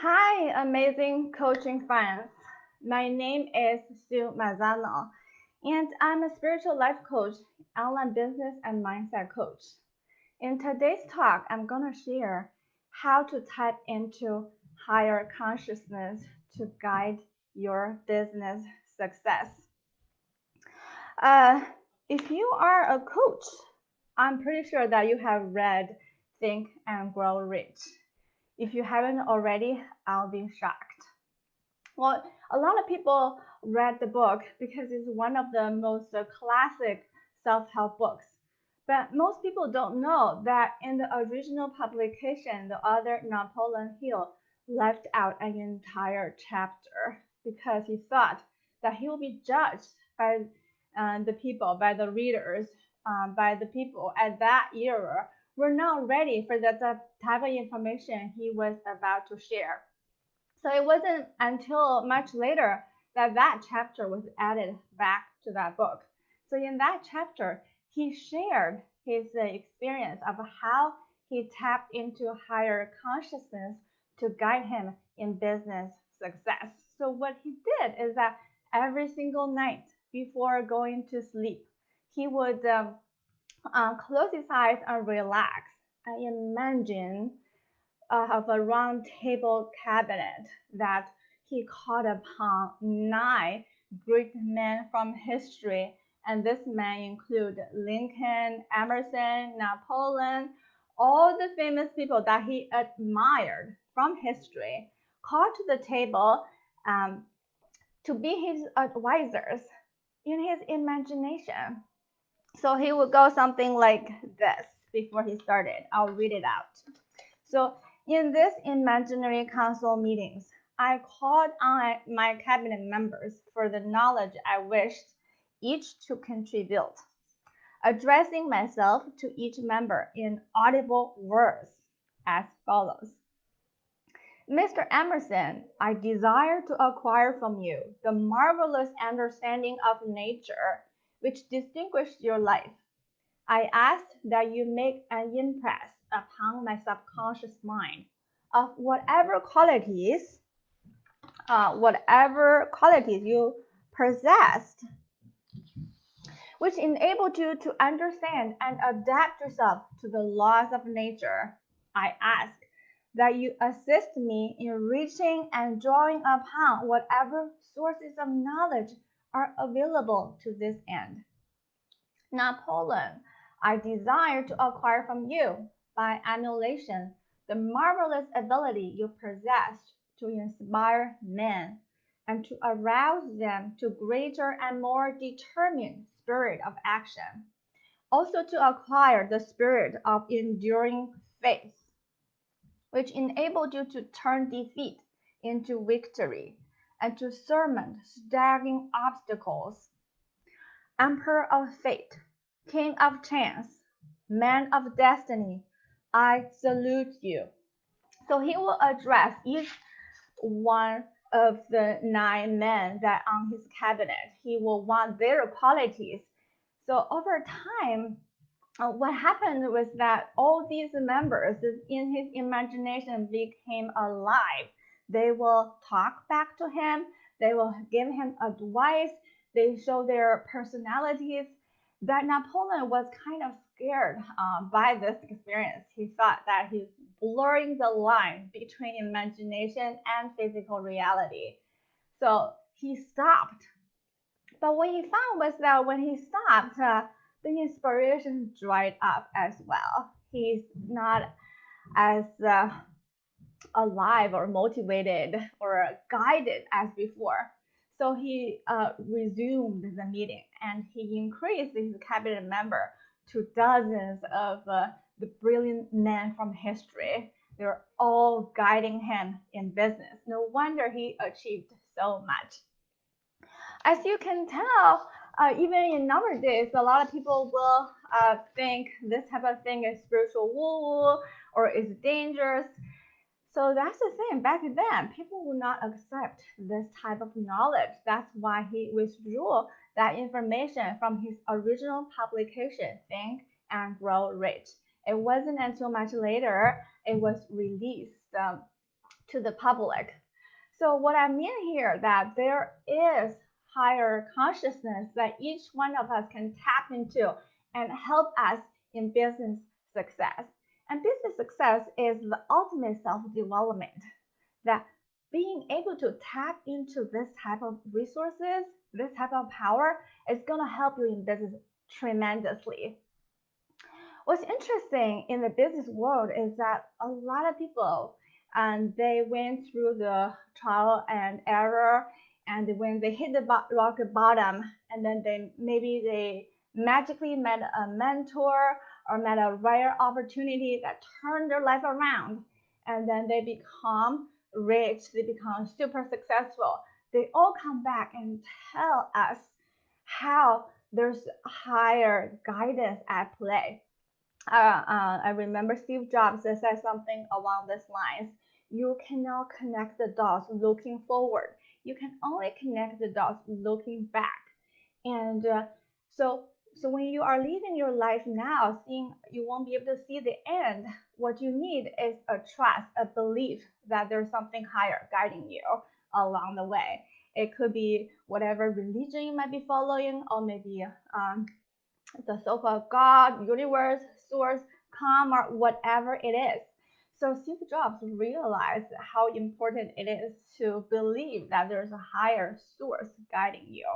Hi, amazing coaching fans. My name is Sue Mazzano, and I'm a spiritual life coach, online business and mindset coach. In today's talk, I'm going to share how to tap into higher consciousness to guide your business success. Uh, if you are a coach, I'm pretty sure that you have read Think and Grow Rich. If you haven't already, I'll be shocked. Well, a lot of people read the book because it's one of the most classic self-help books. But most people don't know that in the original publication, the author Napoleon Hill left out an entire chapter because he thought that he will be judged by the people, by the readers, by the people at that era were not ready for that type of information he was about to share. So it wasn't until much later that that chapter was added back to that book. So in that chapter, he shared his experience of how he tapped into higher consciousness to guide him in business success. So what he did is that every single night before going to sleep, he would close his eyes and relax and imagine of a round table cabinet that he called upon 9 great men from history. And this men include Lincoln, Emerson, Napoleon, all the famous people that he admired from history, called to the table to be his advisors in his imagination. So he would go something like this before he started. I'll read it out. So in these imaginary council meetings, I called on my cabinet members for the knowledge I wished each to contribute, addressing myself to each member in audible words as follows. Mr. Emerson, I desire to acquire from you the marvelous understanding of nature which distinguished your life. I ask that you make an impress upon my subconscious mind of whatever qualities you possessed, which enabled you to understand and adapt yourself to the laws of nature. I ask that you assist me in reaching and drawing upon whatever sources of knowledge are available to this end. Napoleon, I desire to acquire from you, by emulation, the marvelous ability you possess to inspire men and to arouse them to greater and more determined spirit of action. Also to acquire the spirit of enduring faith, which enabled you to turn defeat into victory and to surmount staggering obstacles. Emperor of fate, king of chance, man of destiny, I salute you. So he will address each one of the 9 men that on his cabinet. He will want their qualities. So over time, what happened was that all these members in his imagination became alive. They will talk back to him, they will give him advice, they show their personalities. That Napoleon was kind of scared by this experience. He thought that he's blurring the line between imagination and physical reality. So he stopped. But what he found was that when he stopped, the inspiration dried up as well. He's not as alive or motivated or guided as before. So he resumed the meeting and he increased his cabinet member to dozens of the brilliant men from history. They're all guiding him in business. No wonder he achieved so much. As you can tell, even in nowadays, a lot of people will think this type of thing is spiritual woo or is dangerous. So that's the thing. Back then, people would not accept this type of knowledge. That's why he withdrew that information from his original publication, Think and Grow Rich. It wasn't until much later it was released to the public. So what I mean here that there is higher consciousness that each one of us can tap into and help us in business success. And business success is the ultimate self-development, that being able to tap into this type of resources, this type of power is going to help you in business tremendously. What's interesting in the business world is that a lot of people, they went through the trial and error, and when they hit the rock bottom, and then they magically met a mentor or met a rare opportunity that turned their life around, and then they become rich, they become super successful. They all come back and tell us how there's higher guidance at play. I remember Steve Jobs said something along these lines. You cannot connect the dots looking forward. You can only connect the dots looking back. And so when you are living your life now, you won't be able to see the end. What you need is a trust, a belief that there's something higher guiding you along the way. It could be whatever religion you might be following, or maybe the so-called God, universe, source, karma, whatever it is. So Steve Jobs realized how important it is to believe that there's a higher source guiding you.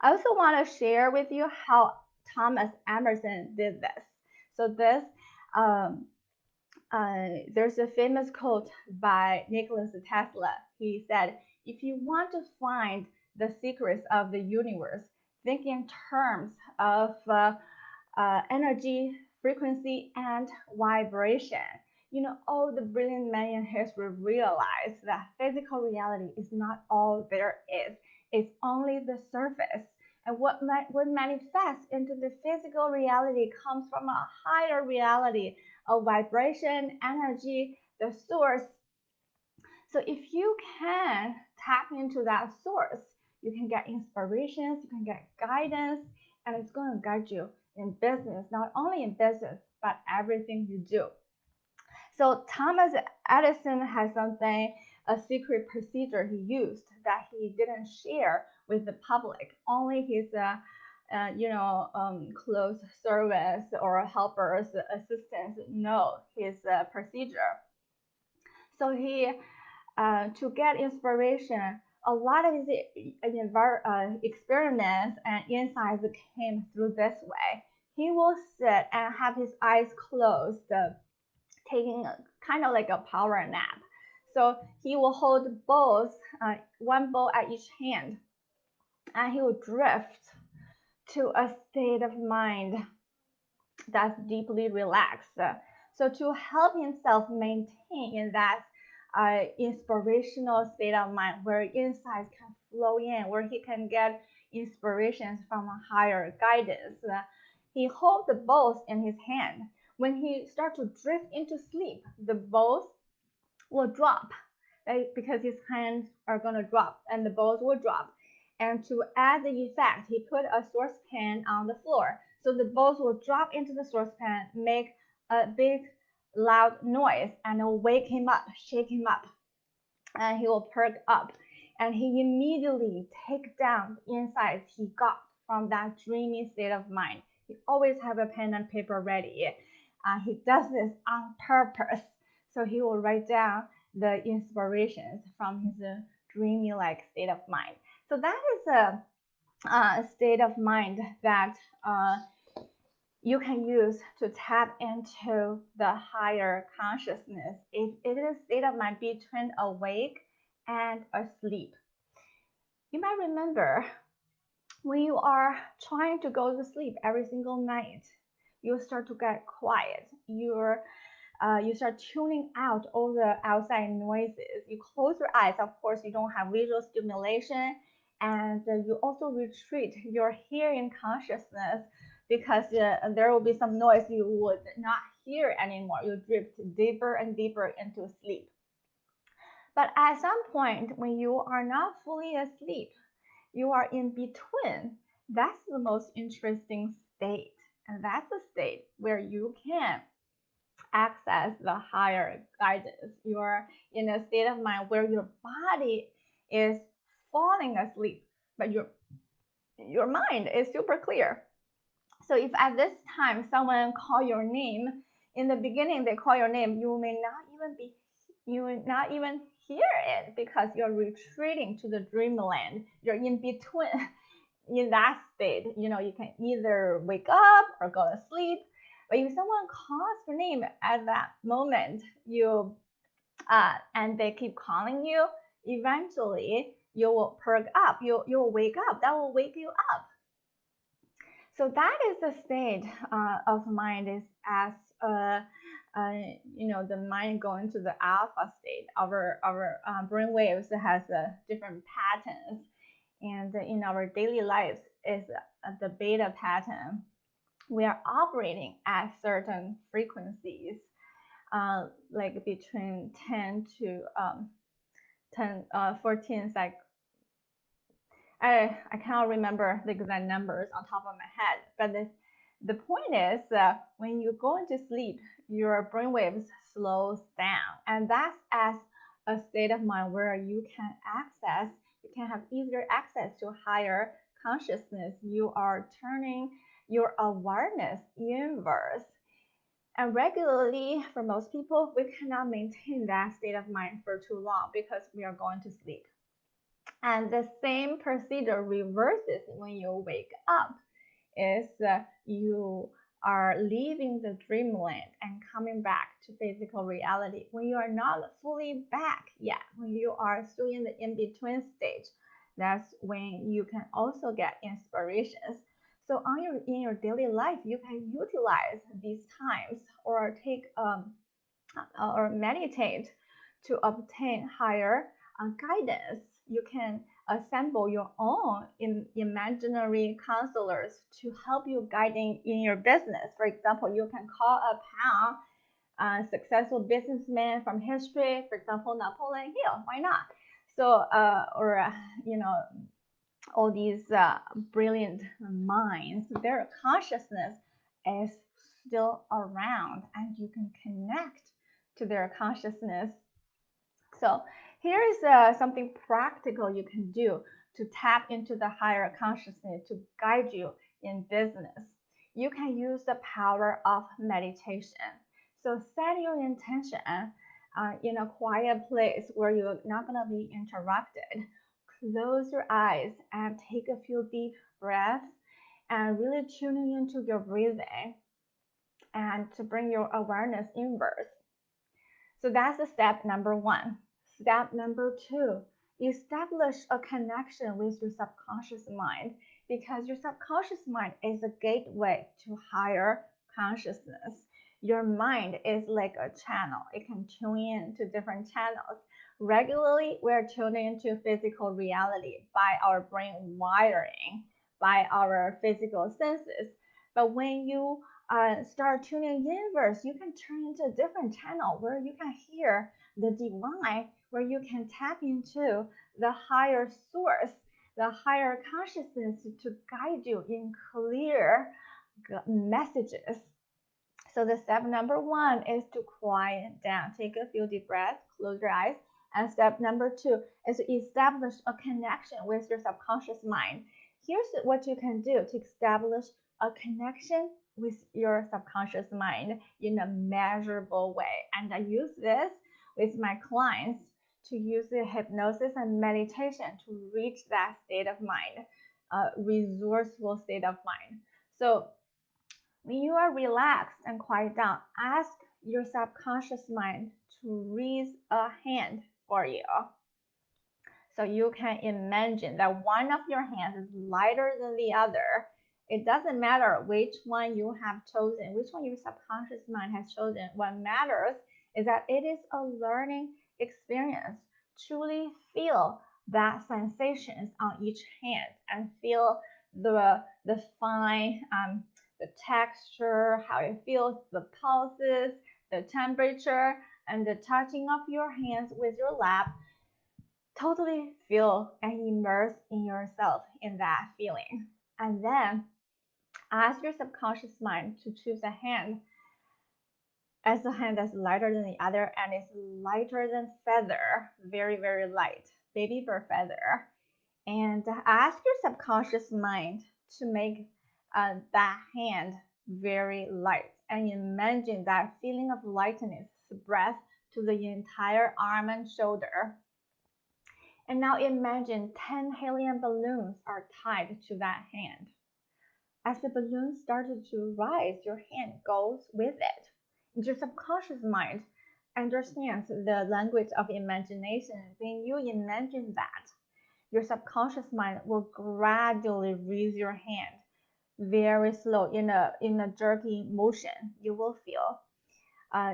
I also want to share with you how Thomas Emerson did this. So there's a famous quote by Nikola Tesla. He said, "If you want to find the secrets of the universe, think in terms of energy, frequency, and vibration." All the brilliant men in history realized that physical reality is not all there is. It's only the surface. And what manifests into the physical reality comes from a higher reality of vibration, energy, the source. So if you can tap into that source, you can get inspirations, you can get guidance, and it's going to guide you in business, not only in business, but everything you do. So Thomas Edison has a secret procedure he used that he didn't share with the public. Only his close service or helpers, assistants know his procedure. So he, to get inspiration, a lot of his experiments and insights came through this way. He will sit and have his eyes closed, taking kind of like a power nap. So he will hold bowls, one bowl at each hand, and he will drift to a state of mind that's deeply relaxed. So to help himself maintain in that inspirational state of mind where insights can flow in, where he can get inspirations from a higher guidance, he holds the bowls in his hand. When he starts to drift into sleep, the bowls will drop, right? Because his hands are going to drop and the bowls will drop. And to add the effect, he put a saucepan on the floor. So the bowls will drop into the saucepan, make a big loud noise, and it'll wake him up, shake him up. And he will perk up. And he immediately takes down the insights he got from that dreamy state of mind. He always have a pen and paper ready. He does this on purpose. So he will write down the inspirations from his dreamy-like state of mind. So that is a state of mind that you can use to tap into the higher consciousness. It is a state of mind between awake and asleep. You might remember when you are trying to go to sleep every single night, you start to get quiet. You start tuning out all the outside noises. You close your eyes. Of course, you don't have visual stimulation, and you also retreat your hearing consciousness because there will be some noise you would not hear anymore. You drift deeper and deeper into sleep. But at some point, when you are not fully asleep, you are in between. That's the most interesting state. And that's a state where you can access the higher guidance. You're in a state of mind where your body is falling asleep, but your mind is super clear. So if at this time someone call your name, in the beginning they call your name, you will not even hear it because you're retreating to the dreamland. You're in between in that state. You can either wake up or go to sleep. But if someone calls your name at that moment, and they keep calling you, eventually you will perk up. You'll wake up. That will wake you up. So that is the state of mind is as the mind going to the alpha state. Our brain waves has different patterns, and in our daily lives is the beta pattern. We are operating at certain frequencies, like between 10 to 14 I cannot remember the exact numbers on top of my head, but the point is when you go into sleep, your brainwaves slows down, and that's as a state of mind where you can have easier access to higher consciousness. You are turning your awareness inwards. And regularly, for most people, we cannot maintain that state of mind for too long because we are going to sleep. And the same procedure reverses when you wake up, is you are leaving the dreamland and coming back to physical reality. When you are not fully back yet, when you are still in the in-between stage, that's when you can also get inspirations. So in your daily life, you can utilize these times or take or meditate to obtain higher guidance. You can assemble your own imaginary counselors to help you guiding in your business. For example, you can call upon a successful businessman from history, for example, Napoleon Hill. Why not? So, all these brilliant minds, their consciousness is still around, and you can connect to their consciousness. So here is something practical you can do to tap into the higher consciousness to guide you in business. You can use the power of meditation. So set your intention in a quiet place where you're not going to be interrupted. Close your eyes and take a few deep breaths and really tuning into your breathing and to bring your awareness inwards. So that's the step number one. Step number two, establish a connection with your subconscious mind, because your subconscious mind is a gateway to higher consciousness. Your mind is like a channel. It can tune in to different channels. Regularly, we're tuning into physical reality by our brain wiring, by our physical senses. But when you start tuning inwards, you can turn into a different channel where you can hear the divine, where you can tap into the higher source, the higher consciousness to guide you in clear messages. So the step number one is to quiet down. Take a few deep breaths, close your eyes. And step number two is to establish a connection with your subconscious mind. Here's what you can do to establish a connection with your subconscious mind in a measurable way. And I use this with my clients to use the hypnosis and meditation to reach that state of mind, resourceful state of mind. So when you are relaxed and quiet down, ask your subconscious mind to raise a hand for you. So you can imagine that one of your hands is lighter than the other. It doesn't matter which one you have chosen, which one your subconscious mind has chosen. What matters is that it is a learning experience. Truly feel that sensations on each hand and feel the fine the texture, how it feels, the pulses, the temperature, and the touching of your hands with your lap. Totally feel and immerse in yourself in that feeling. And then ask your subconscious mind to choose a hand as a hand that's lighter than the other, and it's lighter than feather, very, very light, baby bird feather. And ask your subconscious mind to make that hand very light, and imagine that feeling of lightness spread to the entire arm and shoulder. And now imagine 10 helium balloons are tied to that hand. As the balloon started to rise, your hand goes with it. Your subconscious mind understands the language of imagination. When you imagine that, your subconscious mind will gradually raise your hand very slow in a jerky motion. You will feel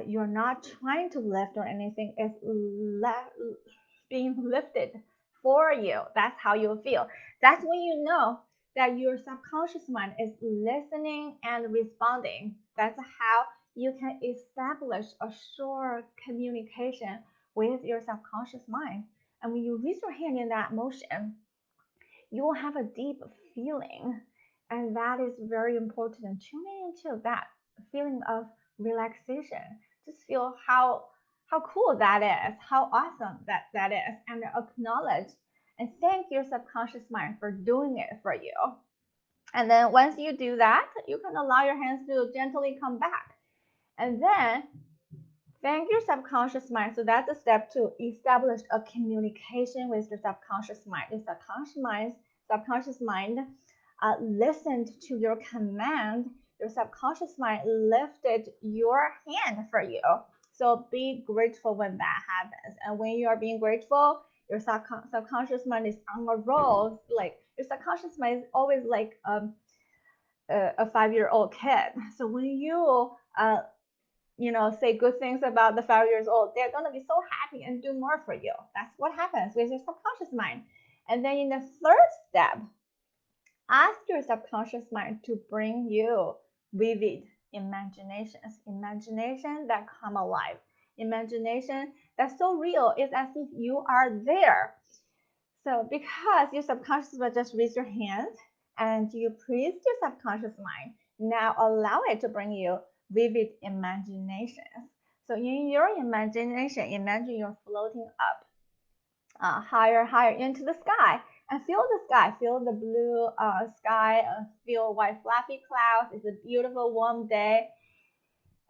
you're not trying to lift or anything. It's being lifted for you. That's how you feel. That's when you know that your subconscious mind is listening and responding. That's how you can establish a sure communication with your subconscious mind. And when you raise your hand in that motion, you will have a deep feeling. And that is very important. And tuning into that feeling of relaxation. Just feel how cool that is, how awesome that is, and acknowledge and thank your subconscious mind for doing it for you. And then once you do that, you can allow your hands to gently come back. And then thank your subconscious mind. So that's a step to establish a communication with your subconscious mind. Your subconscious mind listened to your command. Your subconscious mind lifted your hand for you. So be grateful when that happens. And when you are being grateful, your subconscious mind is on a roll. Like your subconscious mind is always like a 5-year-old kid. So when you say good things about the 5 years old, they're gonna be so happy and do more for you. That's what happens with your subconscious mind. And then in the third step, ask your subconscious mind to bring you vivid imaginations, imagination that come alive, imagination that's so real, it's as if you are there. So because your subconscious mind just raise your hand and you praise your subconscious mind, now allow it to bring you vivid imaginations. So in your imagination, imagine you're floating up higher into the sky, and feel the sky, feel the blue sky, feel white fluffy clouds. It's a beautiful warm day.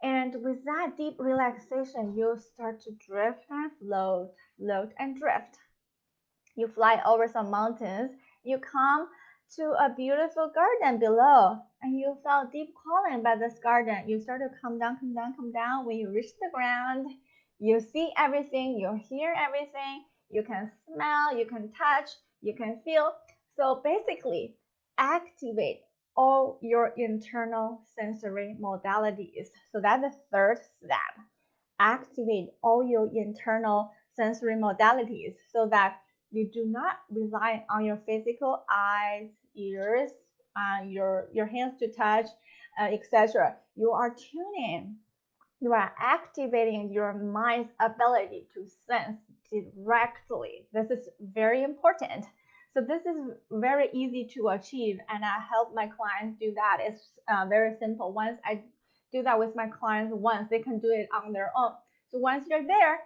And with that deep relaxation, you start to drift and float and drift. You fly over some mountains, you come to a beautiful garden below, and you felt deep calling by this garden. You start to come down, come down, come down. When you reach the ground, you see everything, you hear everything, you can smell, you can touch, you can feel. So basically, activate all your internal sensory modalities. So that's the third step. Activate all your internal sensory modalities so that you do not rely on your physical eyes, ears, your hands to touch, etc. You are tuning, you are activating your mind's ability to sense directly. This is very important. So this is very easy to achieve, and I help my clients do that. It's very simple. Once I do that with my clients once, they can do it on their own. So once you're there,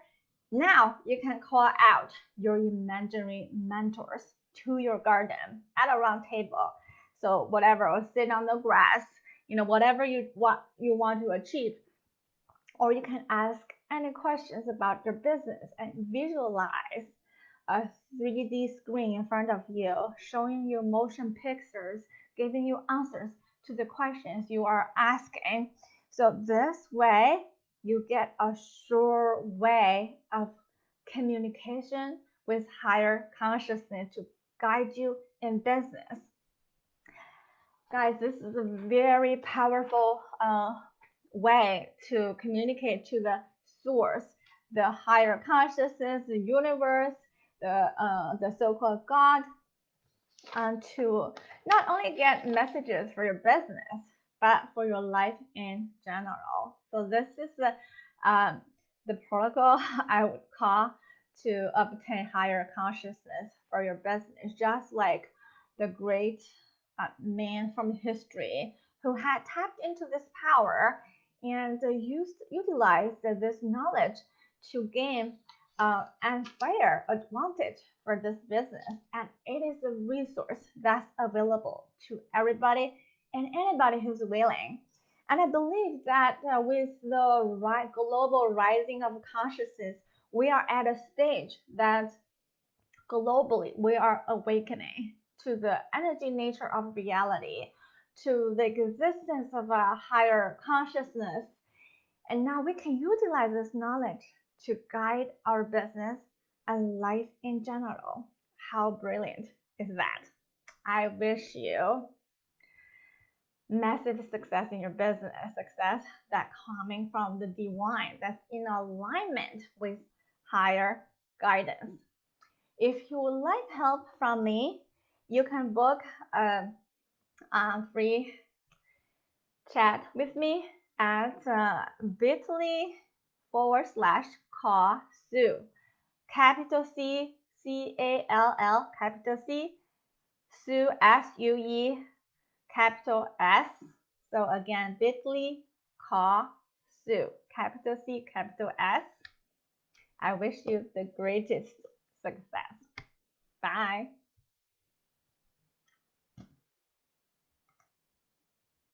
now you can call out your imaginary mentors to your garden at a round table. So whatever, or sit on the grass, whatever you want to achieve. Or you can ask any questions about your business and visualize a 3D screen in front of you, showing you motion pictures, giving you answers to the questions you are asking. So this way, you get a sure way of communication with higher consciousness to guide you in business. Guys, this is a very powerful way to communicate to the source, the higher consciousness, the universe, the so-called God, and to not only get messages for your business, but for your life in general. So this is the protocol I would call to obtain higher consciousness for your business, just like the great man from history who had tapped into this power and utilize this knowledge to gain unfair advantage for this business. And it is a resource that's available to everybody and anybody who's willing. And I believe that with the global rising of consciousness, we are at a stage that globally we are awakening to the energy nature of reality, to the existence of a higher consciousness. And now we can utilize this knowledge to guide our business and life in general. How brilliant is that? I wish you massive success in your business, success that coming from the divine, that's in alignment with higher guidance. If you would like help from me, you can book a free chat with me at bit.ly/call Sue, capital C, C-A-L-L, capital C, Sue, S-U-E, capital S. So again, bit.ly, call Sue, capital C, capital S. I wish you the greatest success. Bye.